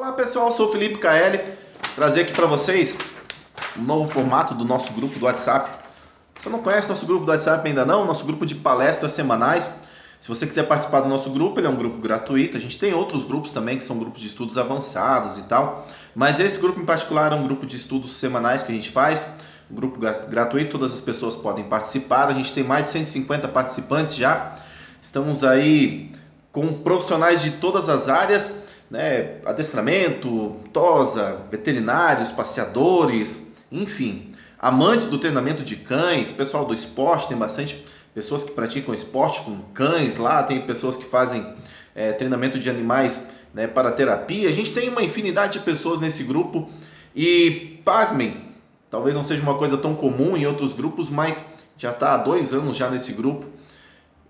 Olá pessoal, sou o Felipe KL, trazer aqui para vocês um novo formato do nosso grupo do WhatsApp. Se você não conhece nosso grupo do WhatsApp ainda não, nosso grupo de palestras semanais, se você quiser participar do nosso grupo, ele é um grupo gratuito. A gente tem outros grupos também que são grupos de estudos avançados e tal, mas esse grupo em particular é um grupo de estudos semanais que a gente faz, um grupo gratuito, todas as pessoas podem participar. A gente tem mais de 150 participantes já, estamos aí com profissionais de todas as áreas, né? Adestramento, tosa, veterinários, passeadores, enfim, amantes do treinamento de cães, pessoal do esporte, tem bastante pessoas que praticam esporte com cães lá, tem pessoas que fazem treinamento de animais, né, para terapia. A gente tem uma infinidade de pessoas nesse grupo e, pasmem, talvez não seja uma coisa tão comum em outros grupos, mas já está há 2 anos já nesse grupo.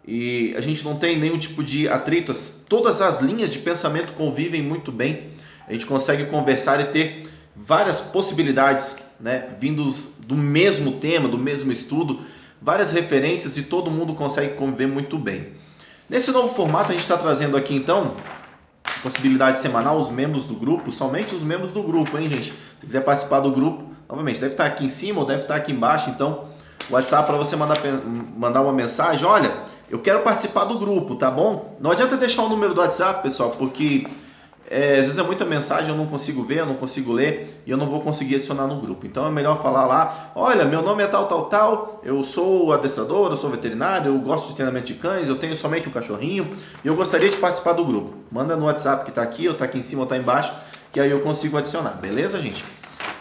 E a gente não tem nenhum tipo de atrito, todas as linhas de pensamento convivem muito bem, a gente consegue conversar e ter várias possibilidades, né, vindos do mesmo tema, do mesmo estudo, várias referências e todo mundo consegue conviver muito bem. Nesse novo formato a gente está trazendo aqui então, possibilidade semanal, os membros do grupo, somente os membros do grupo, hein gente? Se quiser participar do grupo, novamente, deve estar aqui em cima ou deve estar aqui embaixo, então o WhatsApp para você mandar uma mensagem, olha, eu quero participar do grupo, tá bom? Não adianta deixar o número do WhatsApp, pessoal, porque às vezes é muita mensagem, eu não consigo ver, eu não consigo ler e eu não vou conseguir adicionar no grupo. Então é melhor falar lá, olha, meu nome é tal, eu sou adestrador, eu sou veterinário, eu gosto de treinamento de cães, eu tenho somente um cachorrinho e eu gostaria de participar do grupo. Manda no WhatsApp que está aqui, ou está aqui em cima ou está embaixo, que aí eu consigo adicionar, beleza, gente?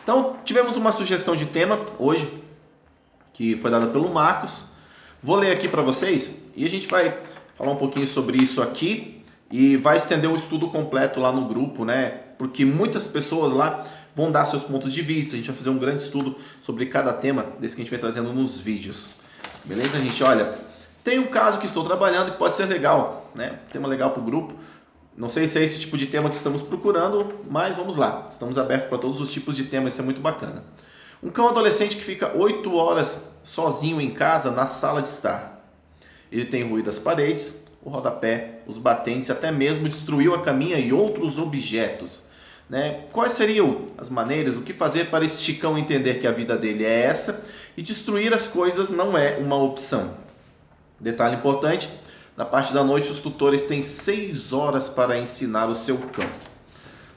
Então tivemos uma sugestão de tema hoje, que foi dada pelo Marcos. Vou ler aqui para vocês e a gente vai falar um pouquinho sobre isso aqui e vai estender o estudo completo lá no grupo, né? Porque muitas pessoas lá vão dar seus pontos de vista. A gente vai fazer um grande estudo sobre cada tema desse que a gente vai trazendo nos vídeos. Beleza, gente? Olha, tem um caso que estou trabalhando e pode ser legal, né? Tema legal para o grupo. Não sei se é esse tipo de tema que estamos procurando, mas vamos lá. Estamos abertos para todos os tipos de temas, isso é muito bacana. Um cão adolescente que fica 8 horas sozinho em casa na sala de estar. Ele tem ruído das paredes, o rodapé, os batentes, até mesmo destruiu a caminha e outros objetos. Né? Quais seriam as maneiras, o que fazer para este cão entender que a vida dele é essa e destruir as coisas não é uma opção? Detalhe importante, na parte da noite os tutores têm 6 horas para ensinar o seu cão.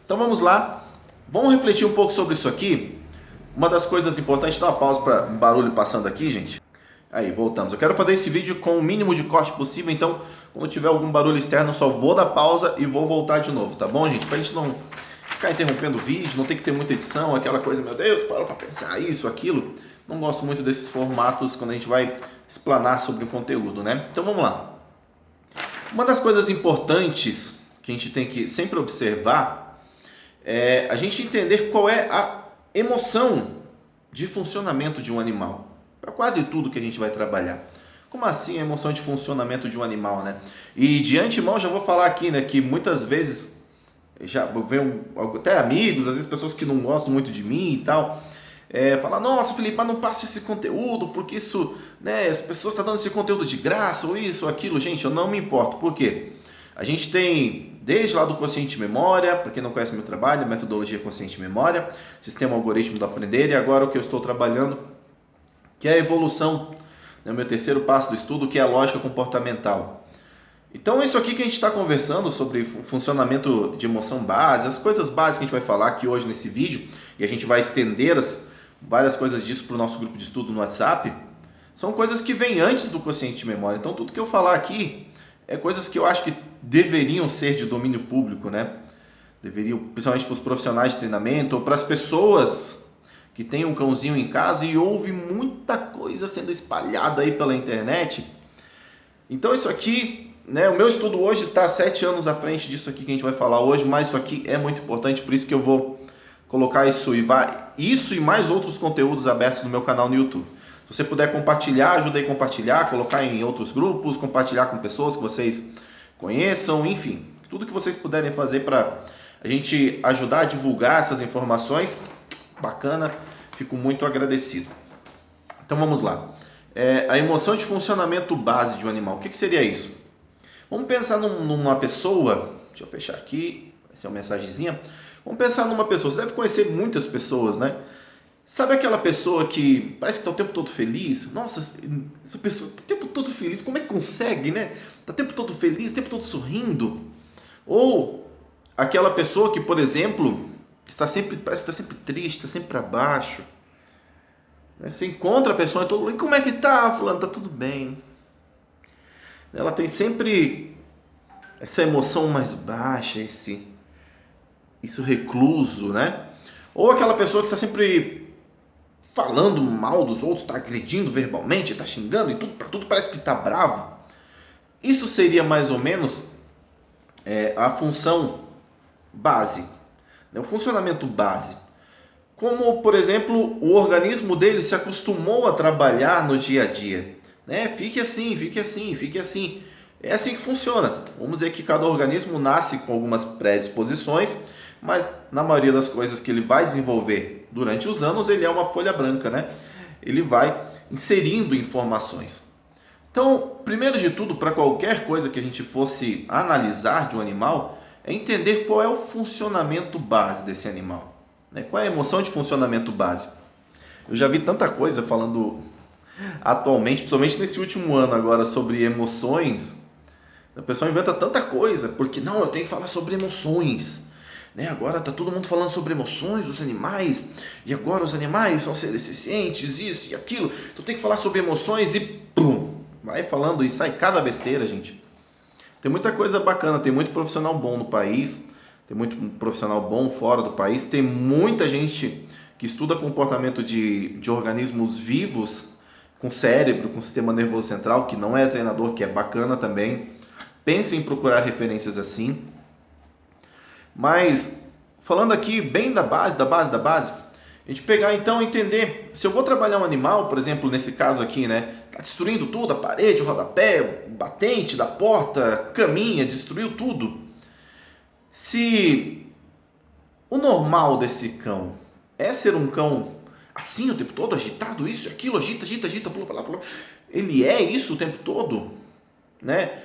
Então vamos lá, vamos refletir um pouco sobre isso aqui. Uma das coisas importantes, dá uma pausa para um barulho passando aqui, gente. Aí, voltamos. Eu quero fazer esse vídeo com o mínimo de corte possível, então, quando tiver algum barulho externo, eu só vou dar pausa e vou voltar de novo, tá bom, gente? Pra gente não ficar interrompendo o vídeo, não ter que ter muita edição, aquela coisa, meu Deus, parou pra pensar isso, aquilo. Não gosto muito desses formatos quando a gente vai explanar sobre o conteúdo, né? Então, vamos lá. Uma das coisas importantes que a gente tem que sempre observar é a gente entender qual é a emoção de funcionamento de um animal. Para quase tudo que a gente vai trabalhar. Como assim a emoção de funcionamento de um animal, né? E de antemão já vou falar aqui, né, que muitas vezes já vem até amigos, às vezes pessoas que não gostam muito de mim e tal, falar, nossa Felipe, mas não passa esse conteúdo, porque isso, né, as pessoas estão dando esse conteúdo de graça, ou isso, ou aquilo. Gente, eu não me importo. Por quê? A gente tem, desde lá do Consciente Memória, para quem não conhece meu trabalho, metodologia Consciente Memória, sistema algoritmo do aprender, e agora o que eu estou trabalhando, que é a evolução, né, o meu terceiro passo do estudo, que é a lógica comportamental. Então, isso aqui que a gente está conversando sobre funcionamento de emoção base, as coisas básicas que a gente vai falar aqui hoje nesse vídeo, e a gente vai estender várias coisas disso para o nosso grupo de estudo no WhatsApp, são coisas que vêm antes do Consciente Memória. Então, tudo que eu falar aqui é coisas que eu acho que deveriam ser de domínio público, né? Deveriam, principalmente para os profissionais de treinamento ou para as pessoas que tem um cãozinho em casa e ouve muita coisa sendo espalhada aí pela internet. Então isso aqui, né, o meu estudo hoje está 7 anos à frente disso aqui que a gente vai falar hoje, mas isso aqui é muito importante, por isso que eu vou colocar isso e mais outros conteúdos abertos no meu canal no YouTube. Se você puder compartilhar, ajuda aí a compartilhar, colocar em outros grupos, compartilhar com pessoas que vocês conheçam, enfim, tudo que vocês puderem fazer para a gente ajudar a divulgar essas informações, bacana, fico muito agradecido. Então vamos lá. A emoção de funcionamento base de um animal, o que seria isso? Vamos pensar numa pessoa, deixa eu fechar aqui, vai ser uma mensagenzinha. Vamos pensar numa pessoa, você deve conhecer muitas pessoas, né? Sabe aquela pessoa que parece que está o tempo todo feliz? Nossa, essa pessoa está o tempo todo feliz, como é que consegue, né? Está o tempo todo feliz, o tempo todo sorrindo. Ou aquela pessoa que, por exemplo, parece que está sempre triste, está sempre para baixo. Você encontra a pessoa e todo mundo, e como é que tá, fulano? Tá tudo bem. Ela tem sempre essa emoção mais baixa, isso recluso, né? Ou aquela pessoa que está sempre falando mal dos outros, está agredindo verbalmente, está xingando e tudo, para tudo parece que está bravo. Isso seria mais ou menos a função base, né? O funcionamento base. Como, por exemplo, o organismo dele se acostumou a trabalhar no dia a dia, né? Fique assim, fique assim, fique assim. É assim que funciona. Vamos dizer que cada organismo nasce com algumas predisposições, mas na maioria das coisas que ele vai desenvolver durante os anos, ele é uma folha branca, né? Ele vai inserindo informações. Então, primeiro de tudo, para qualquer coisa que a gente fosse analisar de um animal, é entender qual é o funcionamento base desse animal, né? Qual é a emoção de funcionamento base? Eu já vi tanta coisa falando atualmente, principalmente nesse último ano agora, sobre emoções. A pessoa inventa tanta coisa, porque não, eu tenho que falar sobre emoções, né? Agora tá todo mundo falando sobre emoções dos animais, e agora os animais são seres sencientes, isso e aquilo, então tem que falar sobre emoções e pum, vai falando e sai cada besteira, gente. Tem muita coisa bacana, tem muito profissional bom no país, tem muito profissional bom fora do país, tem muita gente que estuda comportamento de organismos vivos, com cérebro, com sistema nervoso central, que não é treinador, que é bacana também. Pense em procurar referências assim. Mas, falando aqui bem da base, a gente pegar então e entender, se eu vou trabalhar um animal, por exemplo, nesse caso aqui, né, tá destruindo tudo, a parede, o rodapé, o batente da porta, caminha, destruiu tudo. Se o normal desse cão é ser um cão assim o tempo todo, agitado, isso, aquilo, agita, pula pra lá, pula. Ele é isso o tempo todo, né?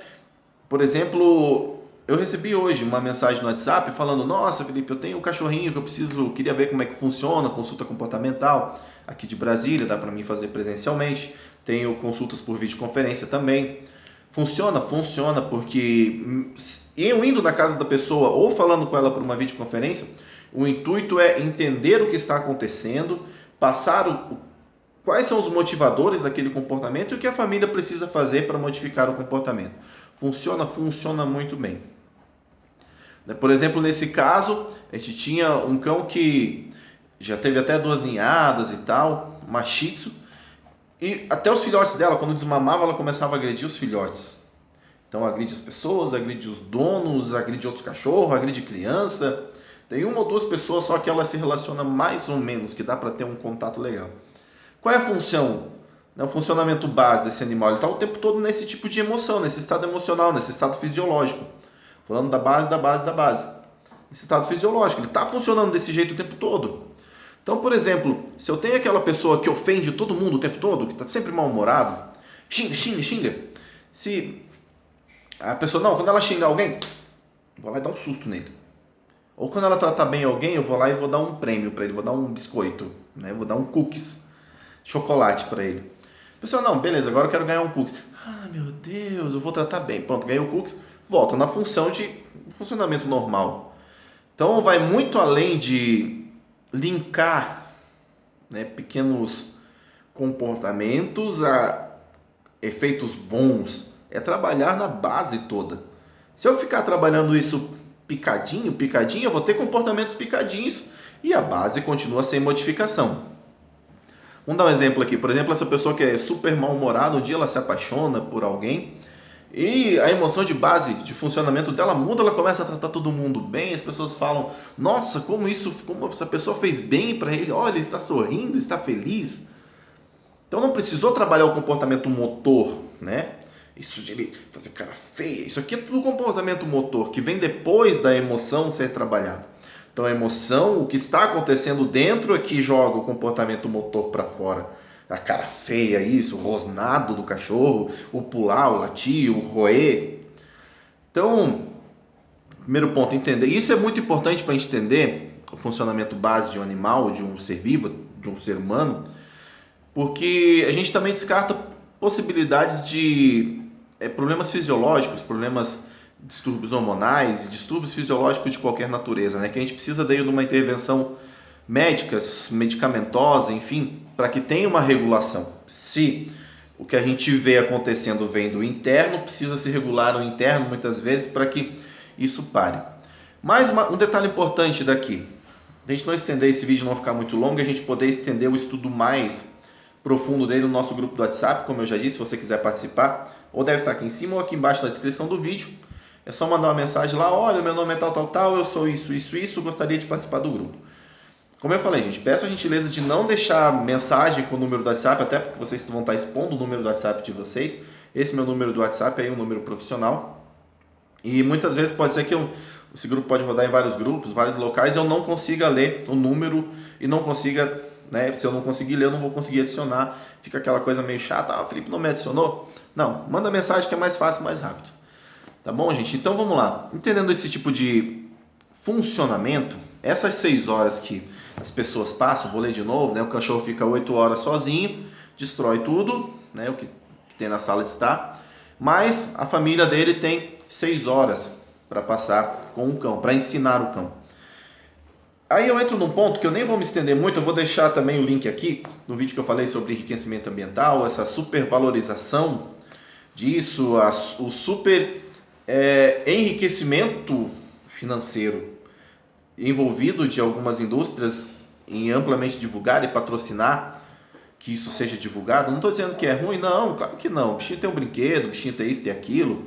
Por exemplo, eu recebi hoje uma mensagem no WhatsApp falando: nossa, Felipe, eu tenho um cachorrinho que queria ver como é que funciona, consulta comportamental, aqui de Brasília, dá para mim fazer presencialmente, tenho consultas por videoconferência também. Funciona? Funciona, porque eu indo na casa da pessoa ou falando com ela por uma videoconferência, o intuito é entender o que está acontecendo, passar quais são os motivadores daquele comportamento e o que a família precisa fazer para modificar o comportamento. Funciona muito bem. Por exemplo, nesse caso, a gente tinha um cão que já teve até 2 ninhadas e tal, uma Shih Tzu, e até os filhotes dela, quando desmamava, ela começava a agredir os filhotes. Então agride as pessoas, agride os donos, agride outros cachorros, agride criança. Tem uma ou duas pessoas só que ela se relaciona mais ou menos, que dá para ter um contato legal. Qual é a função? O funcionamento base desse animal? Ele está o tempo todo nesse tipo de emoção, nesse estado emocional, nesse estado fisiológico. Falando da base. Esse estado fisiológico, ele está funcionando desse jeito o tempo todo. Então, por exemplo, se eu tenho aquela pessoa que ofende todo mundo o tempo todo, que está sempre mal-humorado, xinga. Se a pessoa, não, quando ela xinga alguém, vou lá e dar um susto nele. Ou quando ela tratar bem alguém, eu vou lá e vou dar um prêmio para ele, vou dar um biscoito, né? Vou dar um cookies, chocolate para ele. A pessoa, não, beleza, agora eu quero ganhar um cookies. Ah, meu Deus, eu vou tratar bem. Pronto, ganhei o cookies, volta na função de funcionamento normal. Então vai muito além de linkar, né, pequenos comportamentos a efeitos bons. É trabalhar na base toda. Se eu ficar trabalhando isso picadinho, eu vou ter comportamentos picadinhos e a base continua sem modificação. Vamos dar um exemplo aqui. Por exemplo, essa pessoa que é super mal-humorada, um dia ela se apaixona por alguém e a emoção de base, de funcionamento dela muda, ela começa a tratar todo mundo bem, as pessoas falam, nossa, como essa pessoa fez bem para ele, olha, ele está sorrindo, está feliz. Então não precisou trabalhar o comportamento motor, né? Isso de ele fazer cara feia, isso aqui é tudo comportamento motor, que vem depois da emoção ser trabalhada. Então a emoção, o que está acontecendo dentro é que joga o comportamento motor para fora. A cara feia, isso, o rosnado do cachorro, o pular, o latir, o roer. Então, primeiro ponto, entender. Isso é muito importante para a gente entender o funcionamento base de um animal, de um ser vivo, de um ser humano, porque a gente também descarta possibilidades de problemas fisiológicos, problemas, distúrbios hormonais, distúrbios fisiológicos de qualquer natureza, né? Que a gente precisa daí de uma intervenção médica, medicamentosa, enfim, para que tenha uma regulação. Se o que a gente vê acontecendo vem do interno, precisa se regular o interno muitas vezes para que isso pare. Mais um detalhe importante daqui, a gente não estender esse vídeo, não ficar muito longo, a gente poder estender o estudo mais profundo dele no nosso grupo do WhatsApp, como eu já disse, se você quiser participar, ou deve estar aqui em cima ou aqui embaixo na descrição do vídeo. É só mandar uma mensagem lá, olha, meu nome é tal, eu sou isso, gostaria de participar do grupo. Como eu falei, gente, peço a gentileza de não deixar mensagem com o número do WhatsApp, até porque vocês vão estar expondo o número do WhatsApp de vocês. Esse meu número do WhatsApp é um número profissional. E muitas vezes pode ser que esse grupo pode rodar em vários grupos, vários locais, e eu não consiga ler o número e não consiga, né? Se eu não conseguir ler, eu não vou conseguir adicionar. Fica aquela coisa meio chata, o Felipe não me adicionou. Não, manda mensagem que é mais fácil, mais rápido. Tá bom, gente? Então vamos lá. Entendendo esse tipo de funcionamento, essas 6 horas que as pessoas passam, vou ler de novo, né? O cachorro fica 8 horas sozinho, destrói tudo, né? O que tem na sala de estar, mas a família dele tem 6 horas para passar com o cão, para ensinar o cão. Aí eu entro num ponto que eu nem vou me estender muito, eu vou deixar também o link aqui no vídeo que eu falei sobre enriquecimento ambiental, essa supervalorização disso, o super enriquecimento financeiro envolvido de algumas indústrias em amplamente divulgar e patrocinar que isso seja divulgado. Não estou dizendo que é ruim, não, claro que não. O bichinho tem um brinquedo, o bichinho tem isso, tem aquilo,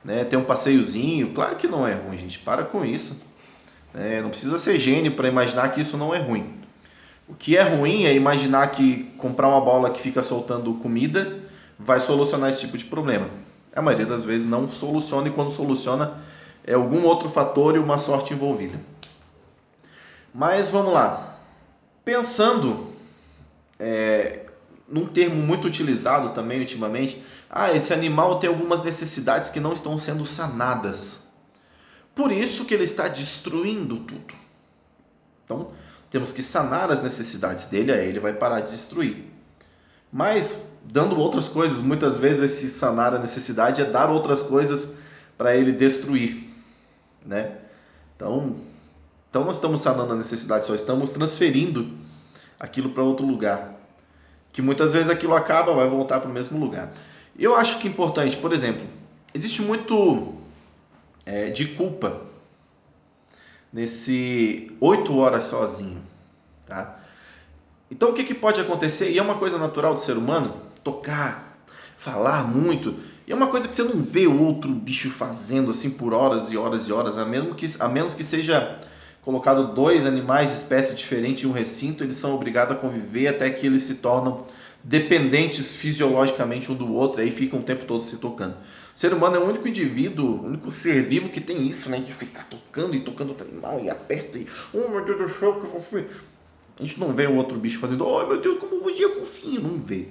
né? Tem um passeiozinho, claro que não é ruim, gente, para com isso. Não precisa ser gênio para imaginar que isso não é ruim. O que é ruim é imaginar que comprar uma bola que fica soltando comida vai solucionar esse tipo de problema. A maioria das vezes não soluciona, e quando soluciona é algum outro fator e uma sorte envolvida. Mas vamos lá. Pensando num termo muito utilizado também ultimamente, esse animal tem algumas necessidades que não estão sendo sanadas. Por isso que ele está destruindo tudo. Então, temos que sanar as necessidades dele, aí ele vai parar de destruir. Mas, dando outras coisas, muitas vezes esse sanar a necessidade é dar outras coisas para ele destruir, né? Então nós estamos sanando a necessidade, só estamos transferindo aquilo para outro lugar. Que muitas vezes aquilo acaba, vai voltar para o mesmo lugar. Eu acho que é importante, por exemplo, existe muito de culpa nesse 8 horas sozinho, tá? Então o que pode acontecer, e é uma coisa natural do ser humano, tocar, falar muito, e é uma coisa que você não vê outro bicho fazendo assim por horas e horas e horas, a menos que seja colocado 2 animais de espécie diferente em um recinto, eles são obrigados a conviver até que eles se tornam dependentes fisiologicamente um do outro, aí ficam o tempo todo se tocando. O ser humano é o único indivíduo, o único ser vivo que tem isso, né, de ficar tocando e tocando outro animal, e aperta e, oh meu Deus do céu, que fofinho. A gente não vê o outro bicho fazendo, oh meu Deus, como você é fofinho, não vê.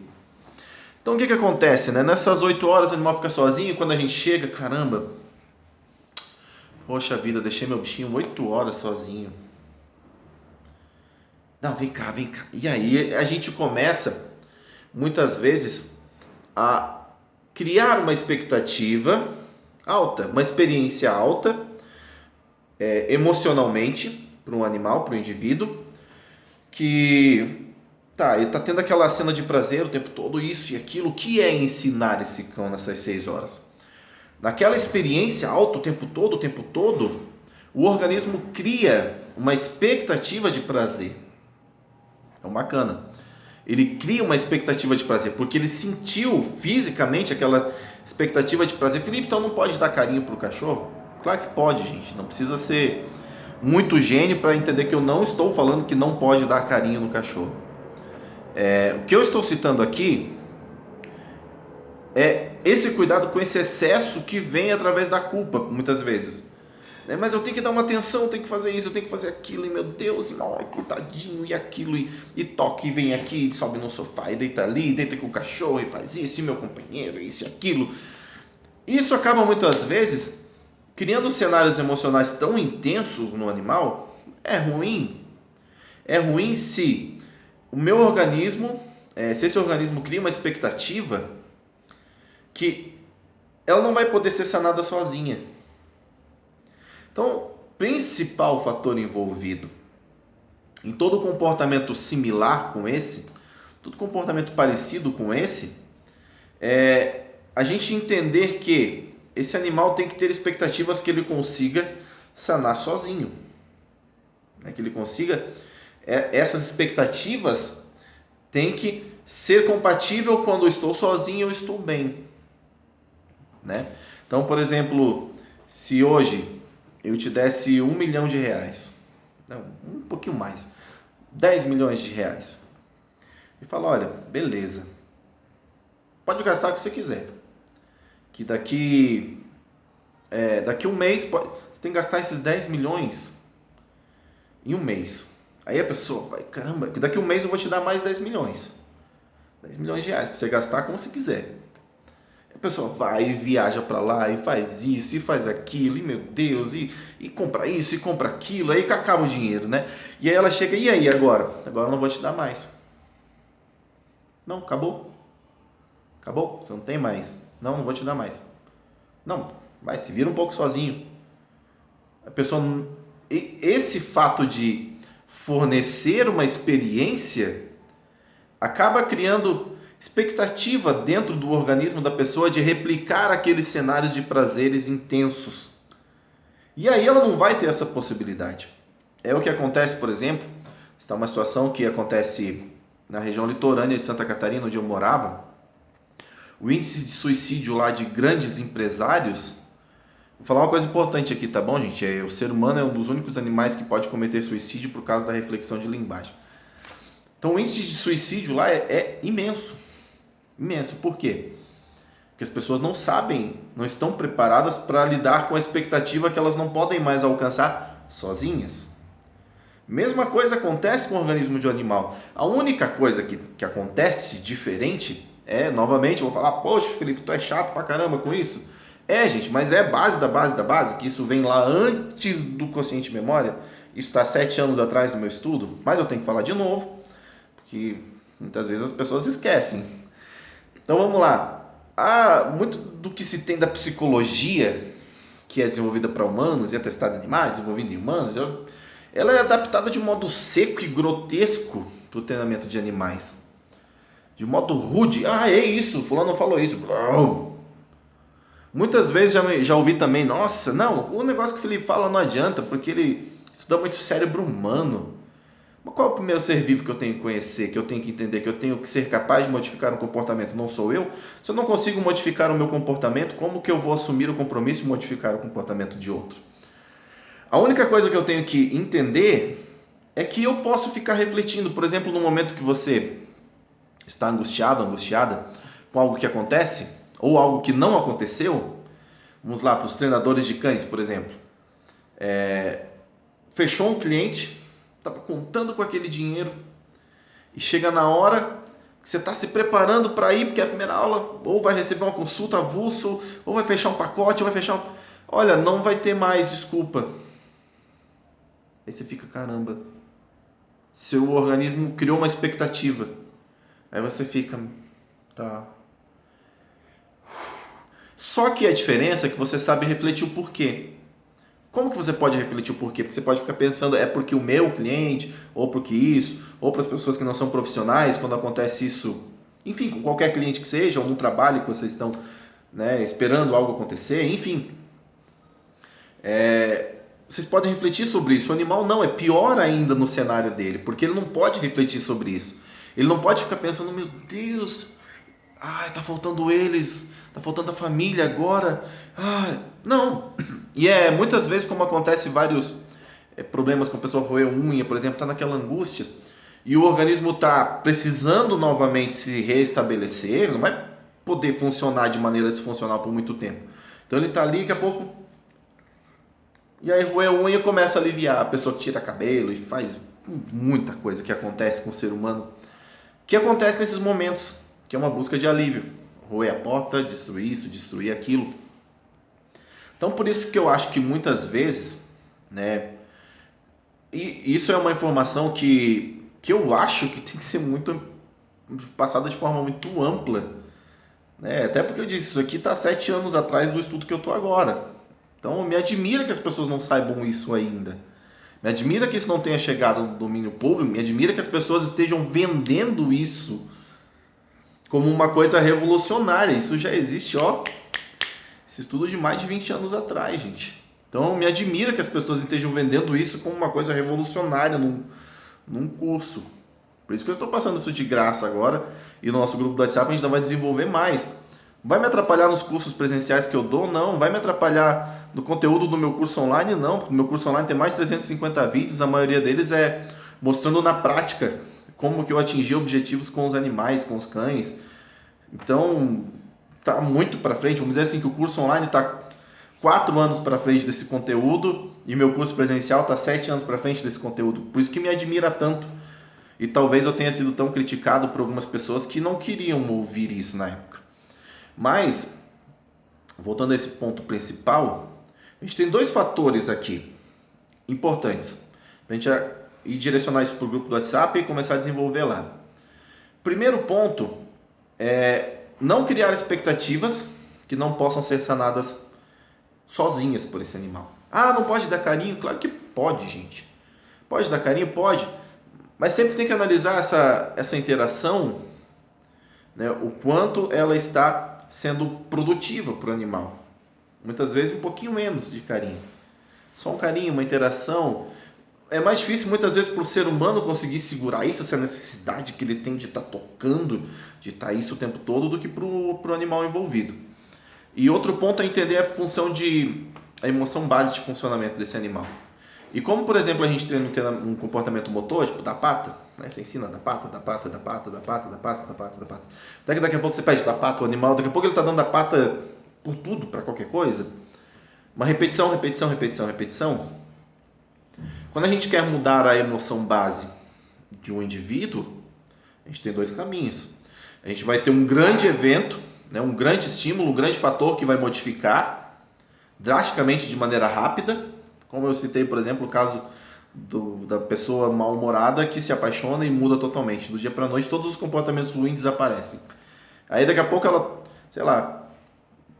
Então o que acontece, né? Nessas 8 horas o animal fica sozinho, quando a gente chega, caramba, poxa vida, deixei meu bichinho 8 horas sozinho. Não, vem cá. E aí a gente começa, muitas vezes, a criar uma expectativa alta, uma experiência alta, emocionalmente, para um animal, para um indivíduo, que ele está tendo aquela cena de prazer o tempo todo, isso e aquilo. O que é ensinar esse cão nessas 6 horas? Naquela experiência alta o tempo todo, o organismo cria uma expectativa de prazer. É bacana. Ele cria uma expectativa de prazer, porque ele sentiu fisicamente aquela expectativa de prazer. Felipe, então não pode dar carinho para o cachorro? Claro que pode, gente. Não precisa ser muito gênio para entender que eu não estou falando que não pode dar carinho no cachorro. O que eu estou citando aqui é esse cuidado com esse excesso que vem através da culpa, muitas vezes. Mas eu tenho que dar uma atenção, eu tenho que fazer isso, eu tenho que fazer aquilo, e meu Deus, que tadinho, e aquilo, e toca, e vem aqui, e sobe no sofá, e deita ali, e deita com o cachorro, e faz isso, e meu companheiro, isso e aquilo. Isso acaba muitas vezes criando cenários emocionais tão intensos no animal, É ruim? É ruim se o meu organismo, se esse organismo cria uma expectativa que ela não vai poder ser sanada sozinha. Então, o principal fator envolvido em todo comportamento similar com esse, todo comportamento parecido com esse, é a gente entender que esse animal tem que ter expectativas que ele consiga sanar sozinho. Que ele consiga, essas expectativas têm que ser compatível quando eu estou sozinho eu estou bem. Então, por exemplo, se hoje eu te desse R$1 milhão, não, um pouquinho mais, 10 milhões de reais, e fala, olha, beleza, pode gastar o que você quiser, que daqui um mês, você tem que gastar esses 10 milhões em um mês. Aí a pessoa vai, caramba, que daqui um mês eu vou te dar mais 10 milhões. 10 milhões de reais, para você gastar como você quiser. A pessoa vai e viaja para lá e faz isso e faz aquilo, e meu Deus, e compra isso e compra aquilo, aí que acaba o dinheiro, né? E aí ela chega, e aí agora? Agora eu não vou te dar mais. Não, acabou. Acabou, você não tem mais. Não, não vou te dar mais. Não, vai, se vira um pouco sozinho. A pessoa, esse fato de fornecer uma experiência acaba criando expectativa dentro do organismo da pessoa de replicar aqueles cenários de prazeres intensos. E aí ela não vai ter essa possibilidade. É o que acontece, por exemplo, está uma situação que acontece na região litorânea de Santa Catarina, onde eu morava. O índice de suicídio lá de grandes empresários. Vou falar uma coisa importante aqui, tá bom, gente? O ser humano é um dos únicos animais que pode cometer suicídio por causa da reflexão de linguagem. Então o índice de suicídio lá é imenso. Imenso. Por quê? Porque as pessoas não sabem, não estão preparadas para lidar com a expectativa que elas não podem mais alcançar sozinhas. Mesma coisa acontece com o organismo de um animal. A única coisa que acontece diferente novamente, eu vou falar, poxa, Felipe, tu é chato pra caramba com isso. Gente, mas é base da base da base, que isso vem lá antes do consciente memória. Isso está 7 anos atrás do meu estudo, mas eu tenho que falar de novo, porque muitas vezes as pessoas esquecem. Então vamos lá. Muito do que se tem da psicologia, que é desenvolvida para humanos e é testada em animais, desenvolvida em humanos, ela é adaptada de modo seco e grotesco para o treinamento de animais. De modo rude. É isso, fulano falou isso. Muitas vezes já ouvi também, nossa, não, o negócio que o Felipe fala não adianta, porque ele estuda muito o cérebro humano. Mas qual é o primeiro ser vivo que eu tenho que conhecer, que eu tenho que entender, que eu tenho que ser capaz de modificar um comportamento? Não sou eu? Se eu não consigo modificar o meu comportamento, como que eu vou assumir o compromisso de modificar o comportamento de outro? A única coisa que eu tenho que entender é que eu posso ficar refletindo, por exemplo, no momento que você está angustiado, angustiada com algo que acontece, ou algo que não aconteceu. Vamos lá, para os treinadores de cães, por exemplo. Fechou um cliente, estava contando com aquele dinheiro, e chega na hora que você está se preparando para ir, porque é a primeira aula, ou vai receber uma consulta avulso, ou vai fechar um pacote, ou vai fechar Olha, não vai ter mais, desculpa. Aí você fica, caramba, seu organismo criou uma expectativa. Aí você fica, tá. Só que a diferença é que você sabe refletir o porquê. Como que você pode refletir o porquê? Porque você pode ficar pensando, é porque o meu cliente, ou porque isso, ou para as pessoas que não são profissionais, quando acontece isso, enfim, com qualquer cliente que seja, ou no trabalho que vocês estão esperando algo acontecer, enfim. Vocês podem refletir sobre isso. O animal não, é pior ainda no cenário dele, porque ele não pode refletir sobre isso. Ele não pode ficar pensando, meu Deus, tá faltando eles, tá faltando a família agora. Não. E muitas vezes, como acontece vários problemas com a pessoa roer unha, por exemplo, está naquela angústia, e o organismo está precisando novamente se reestabelecer, ele não vai poder funcionar de maneira disfuncional por muito tempo. Então ele está ali, daqui a pouco, e aí roer unha e começa a aliviar, a pessoa tira cabelo e faz muita coisa que acontece com o ser humano, que acontece nesses momentos, que é uma busca de alívio. Roer a porta, destruir isso, destruir aquilo. Então por isso que eu acho que muitas vezes, E isso é uma informação que eu acho que tem que ser muito passada de forma muito ampla, né? Até porque eu disse, isso aqui está 7 anos atrás do estudo que eu estou agora. Então me admira que as pessoas não saibam isso ainda. Me admira que isso não tenha chegado no domínio público, me admira que as pessoas estejam vendendo isso como uma coisa revolucionária. Isso já existe, ó, esse estudo de mais de 20 anos atrás, gente. Então me admira que as pessoas estejam vendendo isso como uma coisa revolucionária num curso. Por isso que eu estou passando isso de graça agora. E no nosso grupo do WhatsApp a gente ainda vai desenvolver mais. Vai me atrapalhar nos cursos presenciais que eu dou? Não. Vai me atrapalhar no conteúdo do meu curso online? Não. Porque o meu curso online tem mais de 350 vídeos. A maioria deles é mostrando na prática como que eu atingi objetivos com os animais, com os cães. Então, tá muito para frente. Vamos dizer assim que o curso online está 4 anos para frente desse conteúdo e meu curso presencial está 7 anos para frente desse conteúdo. Por isso que me admira tanto. E talvez eu tenha sido tão criticado por algumas pessoas que não queriam ouvir isso na época. Mas, voltando a esse ponto principal, a gente tem 2 fatores aqui importantes para a gente ir direcionar isso para o grupo do WhatsApp e começar a desenvolver lá. Primeiro ponto é não criar expectativas que não possam ser sanadas sozinhas por esse animal. Ah, não pode dar carinho? Claro que pode, gente. Pode dar carinho? Pode. Mas sempre tem que analisar essa interação, né, o quanto ela está sendo produtiva para o animal. Muitas vezes um pouquinho menos de carinho. Só um carinho, uma interação. É mais difícil muitas vezes para o ser humano conseguir segurar isso, essa necessidade que ele tem de estar tocando, de estar isso o tempo todo, do que para o animal envolvido. E outro ponto é entender a função a emoção base de funcionamento desse animal. E como, por exemplo, a gente treina um comportamento motor, tipo da pata, né? Você ensina da pata, da pata, da pata, da pata, da pata, da pata, da pata. Daqui a pouco você pede da pata o animal, daqui a pouco ele está dando da pata por tudo, para qualquer coisa. Uma repetição, repetição, repetição, repetição. Quando a gente quer mudar a emoção base de um indivíduo, a gente tem 2 caminhos. A gente vai ter um grande evento, né? Um grande estímulo, um grande fator que vai modificar drasticamente de maneira rápida, como eu citei, por exemplo, o caso da pessoa mal-humorada que se apaixona e muda totalmente. Do dia para a noite, todos os comportamentos ruins desaparecem. Aí daqui a pouco ela, sei lá,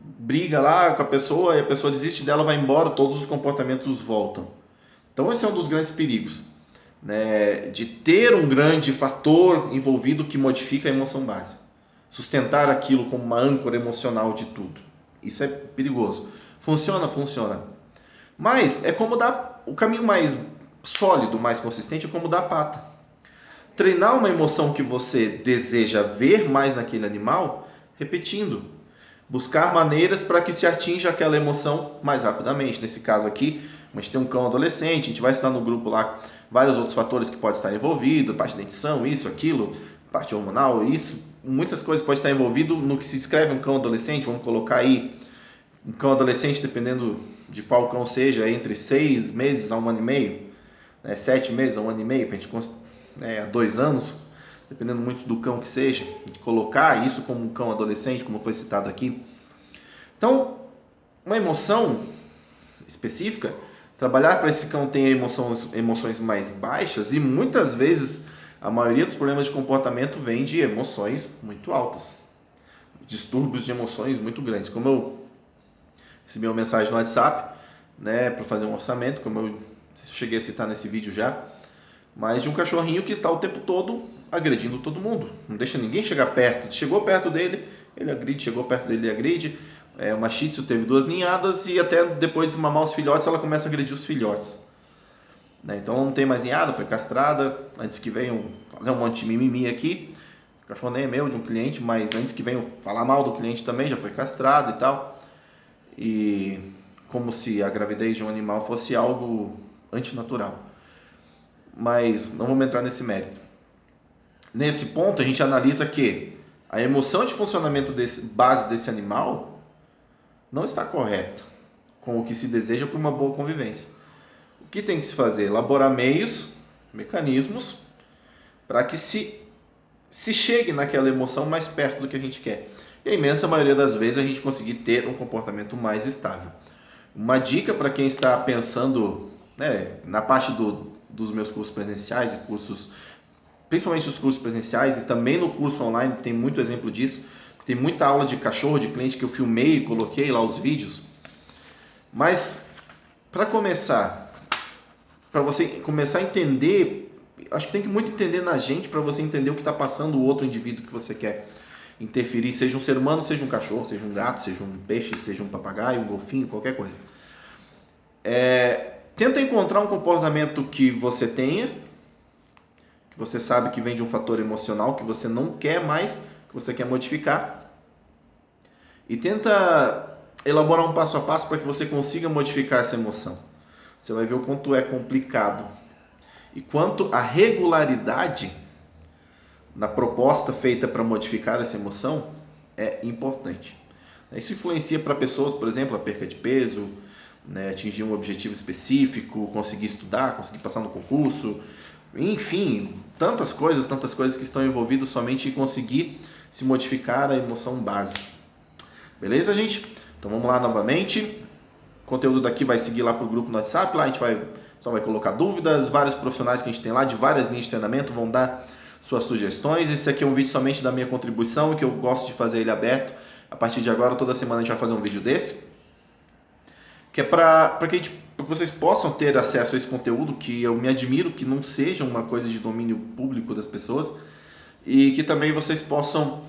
briga lá com a pessoa e a pessoa desiste dela, vai embora, todos os comportamentos voltam. Então esse é um dos grandes perigos, né, de ter um grande fator envolvido que modifica a emoção base. Sustentar aquilo como uma âncora emocional de tudo. Isso é perigoso. Funciona? Funciona. Mas é como dar o caminho mais sólido, mais consistente, é como dar a pata. Treinar uma emoção que você deseja ver mais naquele animal, repetindo. Buscar maneiras para que se atinja aquela emoção mais rapidamente. Nesse caso aqui, a gente tem um cão adolescente, a gente vai estudar no grupo lá vários outros fatores que podem estar envolvidos, parte de dentição, isso, aquilo, parte hormonal, isso, muitas coisas podem estar envolvidas no que se descreve um cão adolescente. Vamos colocar aí um cão adolescente, dependendo de qual cão seja, entre 6 meses a 1 ano e meio, né, 7 meses a 1 ano e meio, para a gente, a 2 anos, dependendo muito do cão que seja, de colocar isso como um cão adolescente, como foi citado aqui. Então, uma emoção específica, trabalhar para esse cão ter emoções mais baixas, e muitas vezes a maioria dos problemas de comportamento vem de emoções muito altas, distúrbios de emoções muito grandes. Como eu recebi uma mensagem no WhatsApp, né, para fazer um orçamento, como eu cheguei a citar nesse vídeo já, mas de um cachorrinho que está o tempo todo agredindo todo mundo, não deixa ninguém chegar perto. Chegou perto dele, ele agride, chegou perto dele, ele agride. Uma Shih Tzu teve 2 ninhadas e até depois de mamar os filhotes, ela começa a agredir os filhotes, né? Então não tem mais ninhada, foi castrada, antes que venham fazer um monte de mimimi aqui. O cachorro nem é meu, de um cliente, mas antes que venham falar mal do cliente também, já foi castrado e tal. E como se a gravidez de um animal fosse algo antinatural. Mas não vamos entrar nesse mérito. Nesse ponto, a gente analisa que a emoção de funcionamento base desse animal não está correta com o que se deseja para uma boa convivência. O que tem que se fazer? Elaborar meios, mecanismos, para que se chegue naquela emoção mais perto do que a gente quer. E a imensa maioria das vezes a gente conseguir ter um comportamento mais estável. Uma dica para quem está pensando, né, na parte dos meus cursos presenciais e cursos, principalmente os cursos presenciais e também no curso online, tem muito exemplo disso. Tem muita aula de cachorro de cliente que eu filmei e coloquei lá os vídeos. Mas para começar, para você começar a entender, acho que tem que muito entender na gente para você entender o que está passando o outro indivíduo que você quer interferir, seja um ser humano, seja um cachorro, seja um gato, seja um peixe, seja um papagaio, um golfinho, qualquer coisa. Tenta encontrar um comportamento que você tenha, que você sabe que vem de um fator emocional, que você não quer mais, que você quer modificar. E tenta elaborar um passo a passo para que você consiga modificar essa emoção. Você vai ver o quanto é complicado e quanto a regularidade na proposta feita para modificar essa emoção é importante. Isso influencia para pessoas, por exemplo, a perca de peso, né, atingir um objetivo específico, conseguir estudar, conseguir passar no concurso, enfim, tantas coisas que estão envolvidas somente em conseguir se modificar a emoção base. Beleza, gente? Então vamos lá novamente. O conteúdo daqui vai seguir lá para o grupo no WhatsApp, lá a gente só vai colocar dúvidas, vários profissionais que a gente tem lá de várias linhas de treinamento vão dar suas sugestões. Esse aqui é um vídeo somente da minha contribuição, que eu gosto de fazer ele aberto. A partir de agora, toda semana a gente vai fazer um vídeo desse, que é para que vocês possam ter acesso a esse conteúdo, que eu me admiro que não seja uma coisa de domínio público das pessoas, e que também vocês possam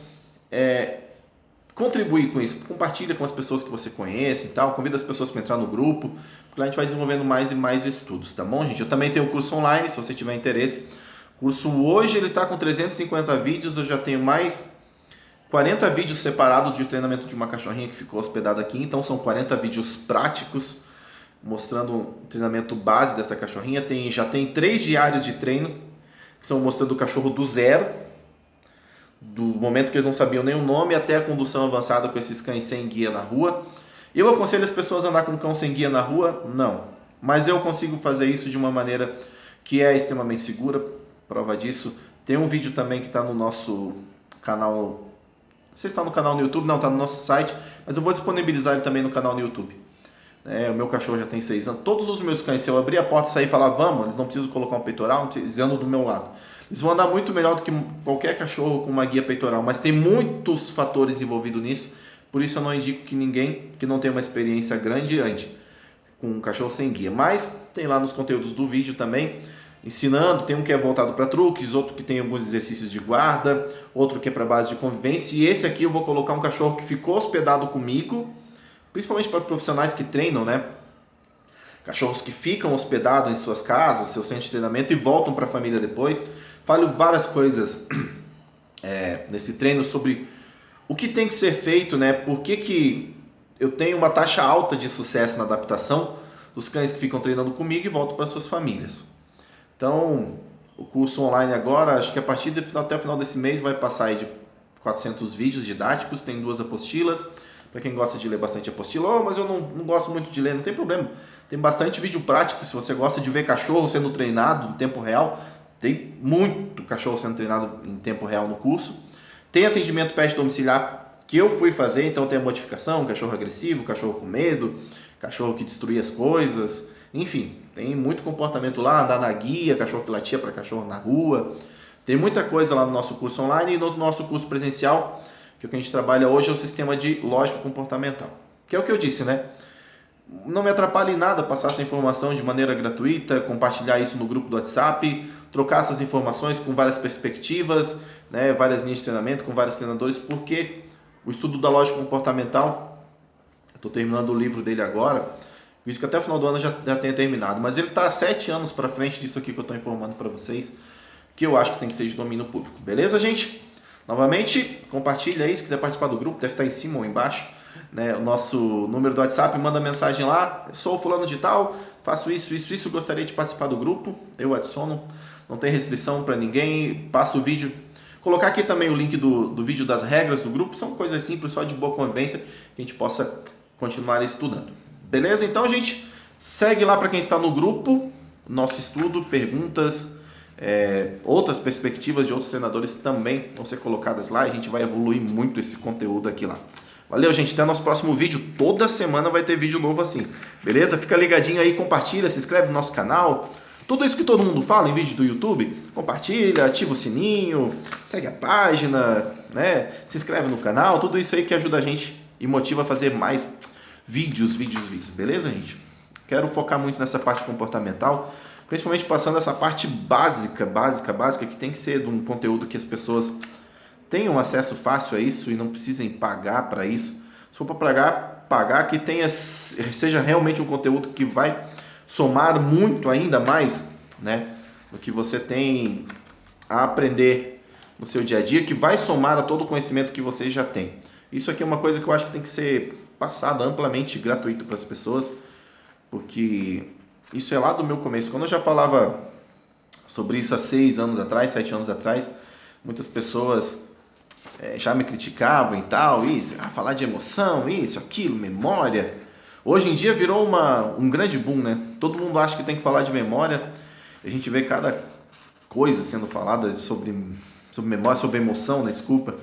contribuir com isso. Compartilha com as pessoas que você conhece e tal, convida as pessoas para entrar no grupo, porque lá a gente vai desenvolvendo mais e mais estudos, tá bom, gente? Eu também tenho um curso online, se você tiver interesse. O curso hoje ele está com 350 vídeos, eu já tenho mais 40 vídeos separados de treinamento de uma cachorrinha que ficou hospedada aqui, então são 40 vídeos práticos, mostrando o treinamento base dessa cachorrinha. Já tem 3 diários de treino, que são mostrando o cachorro do zero, do momento que eles não sabiam nem o nome até a condução avançada com esses cães sem guia na rua. Eu aconselho as pessoas a andar com um cão sem guia na rua? Não. Mas eu consigo fazer isso de uma maneira que é extremamente segura. Prova disso, tem um vídeo também que está no nosso canal. Não sei se está no canal no YouTube, não, está no nosso site, mas eu vou disponibilizar ele também no canal no YouTube. O meu cachorro já tem 6 anos. Todos os meus cães, se eu abrir a porta e sair e falar vamos, eles não precisam colocar um peitoral, eles andam do meu lado. Eles vão andar muito melhor do que qualquer cachorro com uma guia peitoral, mas tem muitos fatores envolvidos nisso, por isso eu não indico que ninguém que não tem uma experiência grande ande com um cachorro sem guia. Mas tem lá nos conteúdos do vídeo também, ensinando, tem um que é voltado para truques, outro que tem alguns exercícios de guarda, outro que é para base de convivência, e esse aqui eu vou colocar um cachorro que ficou hospedado comigo, principalmente para profissionais que treinam, né? Cachorros que ficam hospedados em suas casas, seu centro de treinamento e voltam para a família depois. Falo várias coisas nesse treino sobre o que tem que ser feito, né? Por que eu tenho uma taxa alta de sucesso na adaptação dos cães que ficam treinando comigo e voltam para suas famílias. Então, o curso online agora, acho que a partir até o final desse mês vai passar aí de 400 vídeos didáticos, tem 2 apostilas. Para quem gosta de ler bastante apostila, mas eu não gosto muito de ler, não tem problema. Tem bastante vídeo prático, se você gosta de ver cachorro sendo treinado em tempo real, tem muito cachorro sendo treinado em tempo real no curso. Tem atendimento pet domiciliar que eu fui fazer, então tem a modificação, cachorro agressivo, cachorro com medo, cachorro que destruía as coisas, enfim, tem muito comportamento lá, andar na guia, cachorro que latia para cachorro na rua. Tem muita coisa lá no nosso curso online e no nosso curso presencial, que o que a gente trabalha hoje é o sistema de lógica comportamental. Que é o que eu disse, né? Não me atrapalha em nada passar essa informação de maneira gratuita, compartilhar isso no grupo do WhatsApp, trocar essas informações com várias perspectivas, né? Várias linhas de treinamento, com vários treinadores, porque o estudo da lógica comportamental, eu estou terminando o livro dele agora, vídeo que até o final do ano já tenha terminado, mas ele está 7 anos para frente disso aqui que eu estou informando para vocês, que eu acho que tem que ser de domínio público. Beleza, gente? Novamente, compartilha aí, se quiser participar do grupo, deve estar em cima ou embaixo, né? O nosso número do WhatsApp, manda mensagem lá, eu sou fulano de tal, faço isso, gostaria de participar do grupo, eu adiciono, não tem restrição para ninguém, passo o vídeo, colocar aqui também o link do vídeo das regras do grupo, são coisas simples, só de boa convivência, que a gente possa continuar estudando. Beleza? Então, gente, segue lá para quem está no grupo, nosso estudo, perguntas, outras perspectivas de outros treinadores também vão ser colocadas lá, e a gente vai evoluir muito esse conteúdo aqui lá. Valeu, gente, até nosso próximo vídeo. Toda semana vai ter vídeo novo assim, beleza? Fica ligadinho aí, compartilha, se inscreve no nosso canal, Tudo isso que todo mundo fala em vídeo do YouTube, compartilha, ativa o sininho, segue a página, né? Se inscreve no canal, tudo isso aí que ajuda a gente e motiva a fazer mais vídeos, beleza, gente? Quero focar muito nessa parte comportamental, principalmente passando essa parte básica, que tem que ser de um conteúdo que as pessoas tenham acesso fácil a isso e não precisem pagar para isso. Se for para pagar que seja realmente um conteúdo que vai somar muito ainda mais, né, do que você tem a aprender no seu dia a dia, que vai somar a todo o conhecimento que você já tem. Isso aqui é uma coisa que eu acho que tem que ser passada amplamente gratuito para as pessoas, porque isso é lá do meu começo. Quando eu já falava sobre isso há 6 anos atrás, 7 anos atrás, muitas pessoas já me criticavam e tal, falar de emoção, isso, aquilo, memória. Hoje em dia virou um grande boom, né? Todo mundo acha que tem que falar de memória. A gente vê cada coisa sendo falada sobre memória, sobre emoção, né? Desculpa.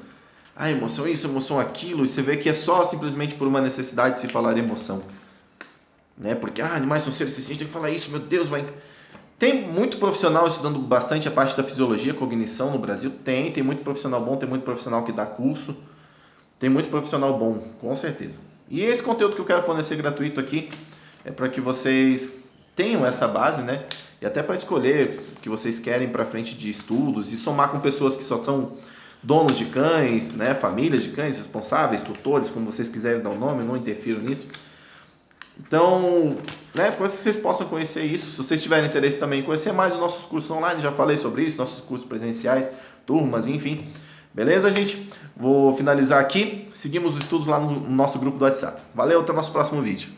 Emoção isso, emoção aquilo. E você vê que é só simplesmente por uma necessidade de se falar de emoção, né? Porque animais são seres sencientes, tem que falar isso, meu Deus, vai... Tem muito profissional estudando bastante a parte da fisiologia, cognição no Brasil. Tem muito profissional bom, tem muito profissional que dá curso. Tem muito profissional bom, com certeza. E esse conteúdo que eu quero fornecer gratuito aqui é para que vocês tenham essa base, né? E até para escolher o que vocês querem para frente de estudos e somar com pessoas que só são donos de cães, né? Famílias de cães, responsáveis, tutores, como vocês quiserem dar o nome, eu não interfiro nisso. Então, né, para que vocês possam conhecer isso, se vocês tiverem interesse também em conhecer mais os nossos cursos online, já falei sobre isso, nossos cursos presenciais, turmas, enfim. Beleza, gente? Vou finalizar aqui. Seguimos os estudos lá no nosso grupo do WhatsApp. Valeu, até o nosso próximo vídeo.